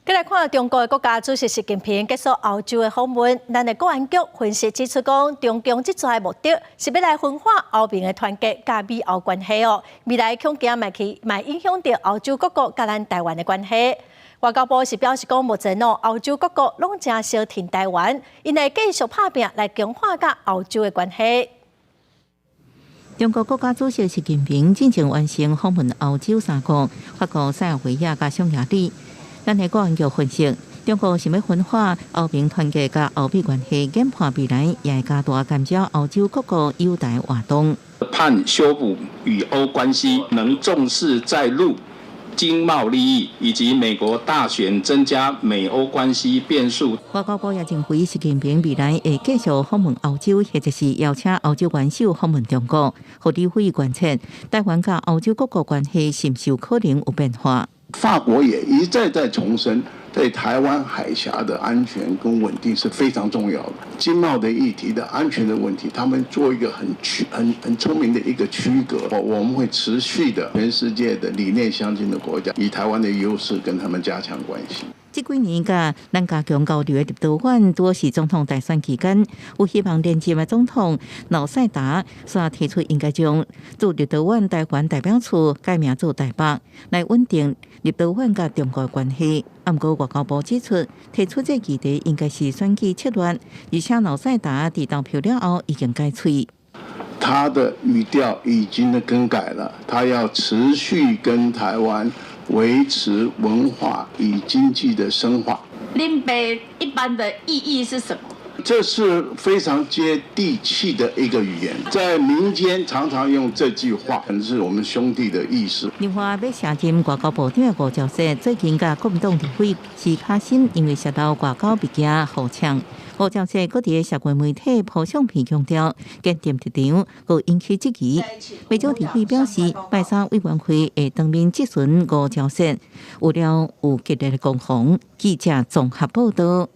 再来看中国的国家主席习近平结束欧洲的访问，咱的国安局分析指出，讲中共这次的目的是要来分化欧盟的团结，甲美欧关系哦。未来恐惊嘛影响到欧洲各国甲咱台湾的关系。外交部是表示讲，目前欧洲各国拢正小挺台湾，因会继续拍拼来强化甲欧洲的关系。中国国家主席习近平进前完成访问欧洲3国，法国、塞尔维亚甲匈牙利。咱的国安局分析，中国想要分化欧盟团结甲欧美关系，研判未来也会加大干扰欧洲各国友台活动。盼修补与欧关系能重视在陆经贸利益以及美国大选增加美欧关系变数。外交部也认为，习近平未来会继续访问欧洲，或者是邀请欧洲元首访问中国。互立会观测，台湾甲欧洲各国关系是不是有可能有变化？法国也一再重申，对台湾海峡的安全跟稳定是非常重要的。经贸的议题的安全的问题，他们做一个很聪明的一个区隔。我们会持续的全世界的理念相近的国家，以台湾的优势跟他们加强关系。这几年甲咱加强交流的立陶宛，多是总统大选期间，有希望连任的总统老塞达所提出，应该将驻立陶宛台湾代表处改名做台北，来稳定立陶宛甲中国的关系。不过外交部指出，提出这议题应该是选举策略，而且老塞达伫投票了后已经改喙。他的语调已经更改了，他要持续跟台湾维持文化与经济的深化。林北一般的意义是什么？这是非常接地气的一个语言，在民间常常用这句话，可能是我们兄弟的意思。另外，要承认外交部长的吴钊燮最近甲国民党立委是卡心，因为涉到外交物件互抢。吴钊燮搁伫社会媒体铺相片强调，坚定立场，佮引起质疑。美洲立委表示，拜三委员会会当面质询吴钊燮，有了有激烈的攻防。记者综合报道。